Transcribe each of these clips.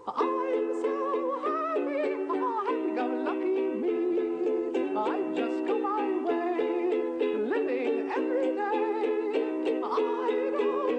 I'm so happy, happy-go-lucky me. I just go my way, living every day. I don't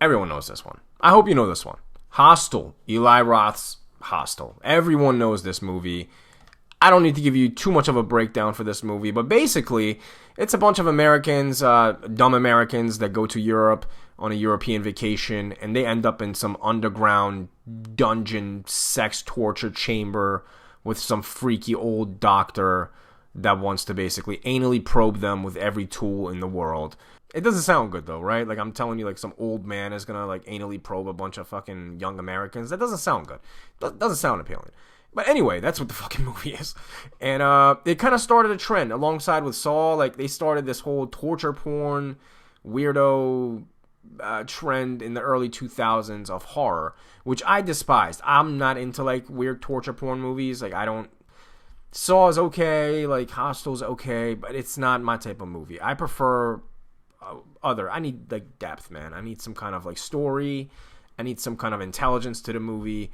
Everyone knows this one. I hope you know this one. Hostel. Eli Roth's Hostel. Everyone knows this movie. I don't need to give you too much of a breakdown for this movie, but basically, it's a bunch of Americans, dumb Americans that go to Europe on a European vacation, and they end up in some underground dungeon sex torture chamber with some freaky old doctor that wants to basically anally probe them with every tool in the world. It doesn't sound good though, right? Like I'm telling you, like some old man is gonna like anally probe a bunch of fucking young Americans. That doesn't sound good. Doesn't sound appealing. But anyway, that's what the fucking movie is. And it kind of started a trend alongside with Saw. Like they started this whole torture porn weirdo trend in the early 2000s of horror, which I despised. I'm not into like weird torture porn movies. Like I don't. Saw is okay, like Hostel's okay, but it's not my type of movie. I prefer I need like depth, man. I need some kind of like story. I need some kind of intelligence to the movie.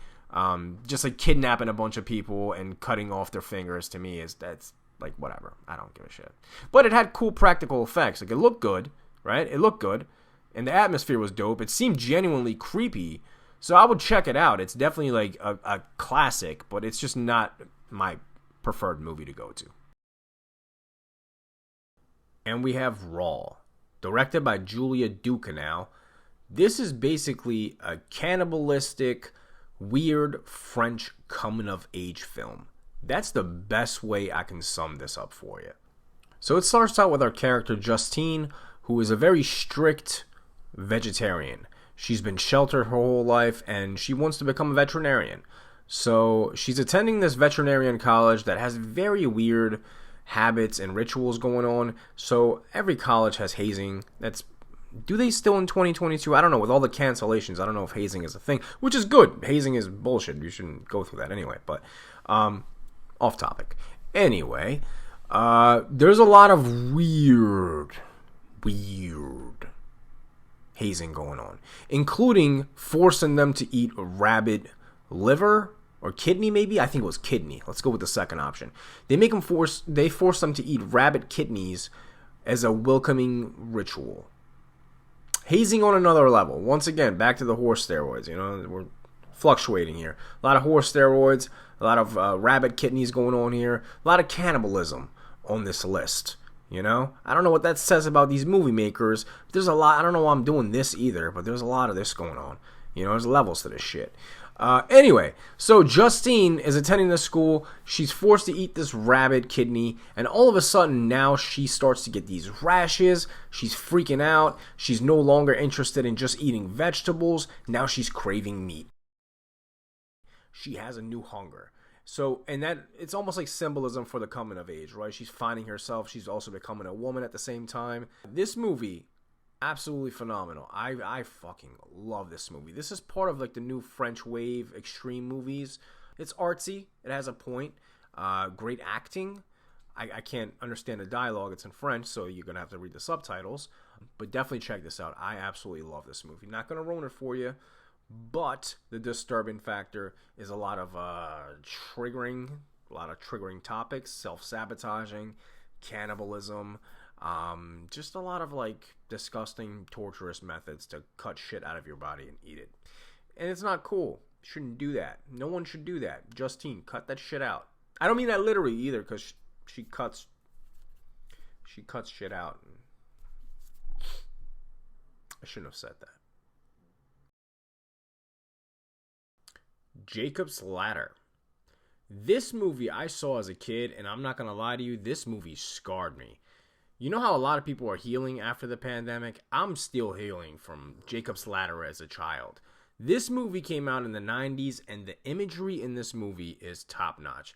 Just like kidnapping a bunch of people and cutting off their fingers to me that's like whatever. I don't give a shit. But it had cool practical effects. Like it looked good, right? It looked good, and the atmosphere was dope. It seemed genuinely creepy, so I would check it out. It's definitely like a classic, but it's just not my preferred movie to go to. And we have Raw, directed by Julia Ducournau. This is basically a cannibalistic, weird French coming-of-age film. That's the best way I can sum this up for you. So it starts out with our character Justine, who is a very strict vegetarian. She's been sheltered her whole life, and she wants to become a veterinarian. So she's attending this veterinarian college that has very weird habits and rituals going on. So every college has hazing. Do they still in 2022? I don't know. With all the cancellations, I don't know if hazing is a thing, which is good. Hazing is bullshit. You shouldn't go through that anyway. But off topic. Anyway, there's a lot of weird hazing going on, including forcing them to eat rabbit liver or kidney, maybe. I think it was kidney. Let's go with the second option. They force them to eat rabbit kidneys as a welcoming ritual. Hazing on another level. Once again, back to the horse steroids. You know, we're fluctuating here. A lot of horse steroids, a lot of rabbit kidneys going on here, a lot of cannibalism on this list. You know, I don't know what that says about these movie makers. But there's a lot. I don't know why I'm doing this either, but there's a lot of this going on. You know, there's levels to this shit. Anyway, so Justine is attending this school. She's forced to eat this rabbit kidney, and all of a sudden now she starts to get these rashes. She's freaking out. She's no longer interested in just eating vegetables. Now she's craving meat. She has a new hunger. So, and that it's almost like symbolism for the coming of age, right? She's finding herself. She's also becoming a woman at the same time. This movie, absolutely phenomenal. I fucking love this movie. This is part of like the new French wave extreme movies. It's artsy. It has a point. Great acting. I can't understand the dialogue. It's in French, so you're going to have to read the subtitles. But definitely check this out. I absolutely love this movie. Not going to ruin it for you, But the disturbing factor is a lot of triggering topics, self-sabotaging, cannibalism, just a lot of like disgusting, torturous methods to cut shit out of your body and eat it. And it's not cool. Shouldn't do that. No one should do that. Justine, cut that shit out. I don't mean that literally either, because she cuts shit out. I shouldn't have said that. Jacob's Ladder. This movie I saw as a kid, and I'm not going to lie to you, this movie scarred me. You know how a lot of people are healing after the pandemic? I'm still healing from Jacob's Ladder as a child. This movie came out in the 90s, and the imagery in this movie is top-notch.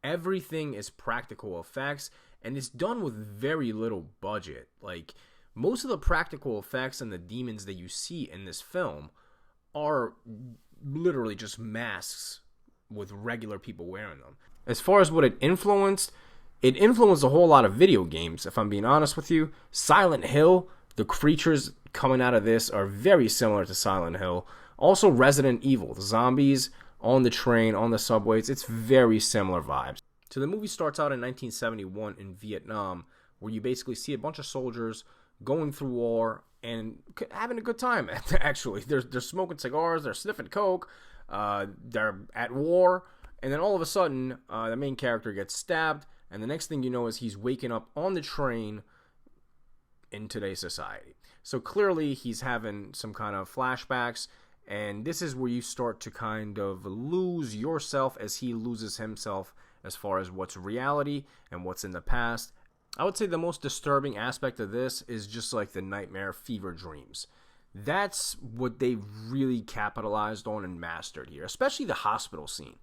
Everything is practical effects, and it's done with very little budget. Like, most of the practical effects and the demons that you see in this film are literally just masks with regular people wearing them. As far as what it influenced a whole lot of video games, if I'm being honest with you. Silent Hill, the creatures coming out of this are very similar to Silent Hill. Also Resident Evil, the zombies on the train, on the subways, it's very similar vibes. So the movie starts out in 1971 in Vietnam, where you basically see a bunch of soldiers going through war and having a good time, actually. They're smoking cigars, they're sniffing coke, they're at war, and then all of a sudden, the main character gets stabbed, and the next thing you know is he's waking up on the train in today's society. So clearly he's having some kind of flashbacks, and this is where you start to kind of lose yourself as he loses himself as far as what's reality and what's in the past. I would say the most disturbing aspect of this is just like the nightmare fever dreams. That's what they really capitalized on and mastered here, especially the hospital scene.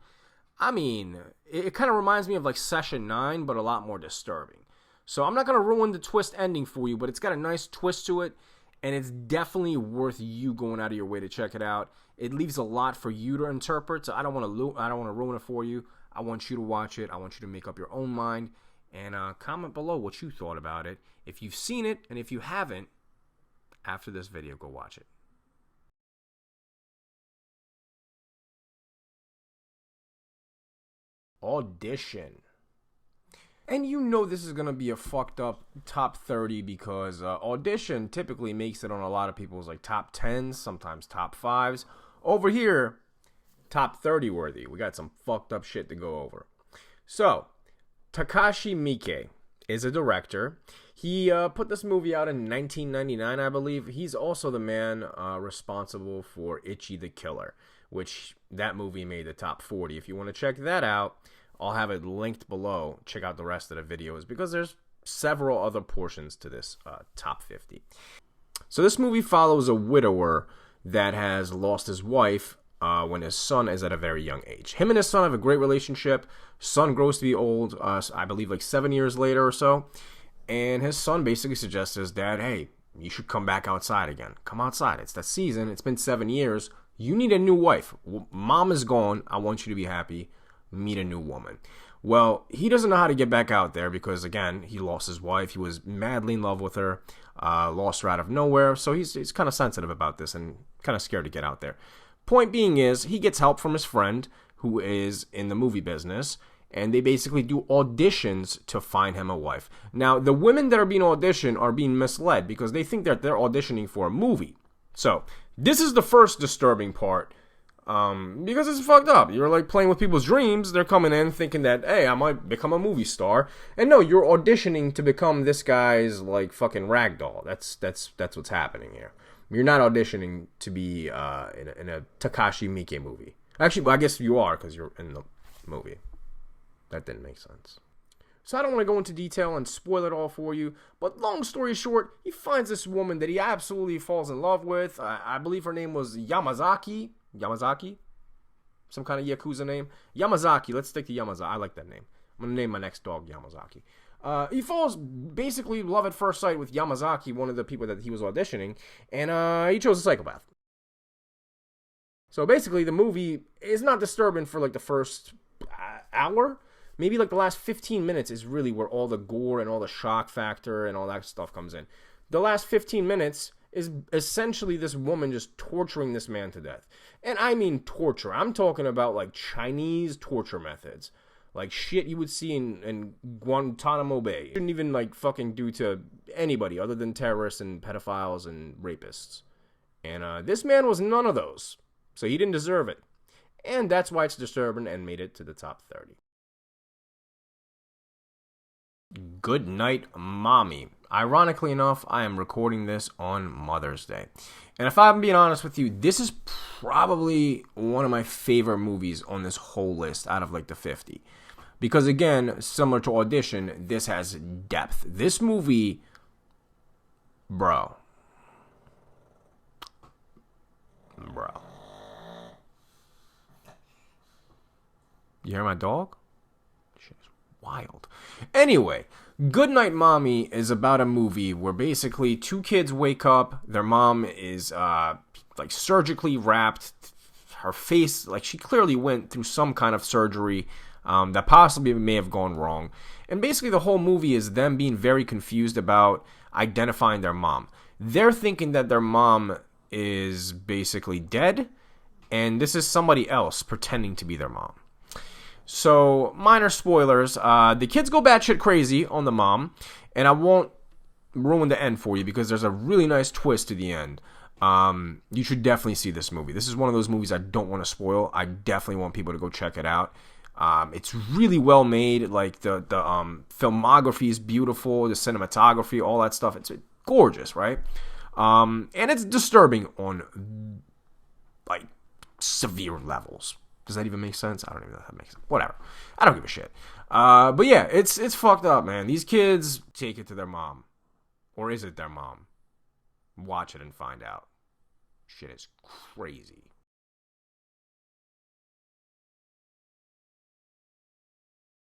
I mean, it kind of reminds me of like Session 9, but a lot more disturbing. So I'm not going to ruin the twist ending for you, but it's got a nice twist to it, and it's definitely worth you going out of your way to check it out. It leaves a lot for you to interpret, so I don't want to ruin it for you. I want you to watch it. I want you to make up your own mind, and comment below what you thought about it. If you've seen it, and if you haven't, after this video, go watch it. Audition. And you know this is going to be a fucked up top 30 because Audition typically makes it on a lot of people's like top 10s, sometimes top 5s. Over here, top 30 worthy. We got some fucked up shit to go over. So, Takashi Miike is a director. He put this movie out in 1999, I believe. He's also the man responsible for Ichi the Killer, which that movie made the top 40. If you want to check that out, I'll have it linked below. Check out the rest of the videos because there's several other portions to this top 50. So this movie follows a widower that has lost his wife when his son is at a very young age. Him and his son have a great relationship. Son grows to be old, I believe like 7 years later or so. And his son basically suggests to his dad, hey, you should come back outside again. Come outside. It's that season. It's been 7 years. You need a new wife. Mom is gone. I want you to be happy. Meet a new woman. Well, he doesn't know how to get back out there because, again, he lost his wife. He was madly in love with her, lost her out of nowhere. So he's kind of sensitive about this and kind of scared to get out there. Point being is, he gets help from his friend who is in the movie business, and they basically do auditions to find him a wife. Now, the women that are being auditioned are being misled because they think that they're auditioning for a movie. So, this is the first disturbing part. Because it's fucked up. You're like playing with people's dreams. They're coming in thinking that, hey, I might become a movie star. And no, you're auditioning to become this guy's like fucking ragdoll. That's what's happening here. You're not auditioning to be in a Takashi Miike movie. Actually, well, I guess you are because you're in the movie. That didn't make sense. So I don't want to go into detail and spoil it all for you. But long story short, he finds this woman that he absolutely falls in love with. I believe her name was Yamazaki? Some kind of Yakuza name? Yamazaki. Let's stick to Yamazaki. I like that name. I'm going to name my next dog Yamazaki. He falls basically love at first sight with Yamazaki, one of the people that he was auditioning, and he chose a psychopath. So basically, the movie is not disturbing for like the first hour. Maybe like the last 15 minutes is really where all the gore and all the shock factor and all that stuff comes in. The last 15 minutes is essentially this woman just torturing this man to death. And I mean torture. I'm talking about like Chinese torture methods. Like shit you would see in Guantanamo Bay. Shouldn't even like fucking do to anybody other than terrorists and pedophiles and rapists. And this man was none of those. So he didn't deserve it. And that's why it's disturbing and made it to the top 30. Good Night, Mommy. Ironically enough, I am recording this on Mother's Day. And if I'm being honest with you, this is probably one of my favorite movies on this whole list out of like the 50. Because again, similar to Audition, this has depth. This movie, bro. You hear my dog? Shit is wild. Anyway, Goodnight Mommy is about a movie where basically two kids wake up. Their mom is like surgically wrapped. Her face, like she clearly went through some kind of surgery that possibly may have gone wrong. And basically the whole movie is them being very confused about identifying their mom. They're thinking that their mom is basically dead, and this is somebody else pretending to be their mom. So, minor spoilers, the kids go batshit crazy on the mom, and I won't ruin the end for you because there's a really nice twist to the end. You should definitely see this movie. This is one of those movies I don't want to spoil. I definitely want people to go check it out. It's really well made. Like, the filmography is beautiful, the cinematography, all that stuff. It's gorgeous, right? And it's disturbing on, like, severe levels. Does that even make sense? I don't even know if that makes sense. Whatever. I don't give a shit. But yeah, it's fucked up, man. These kids take it to their mom. Or is it their mom? Watch it and find out. Shit is crazy.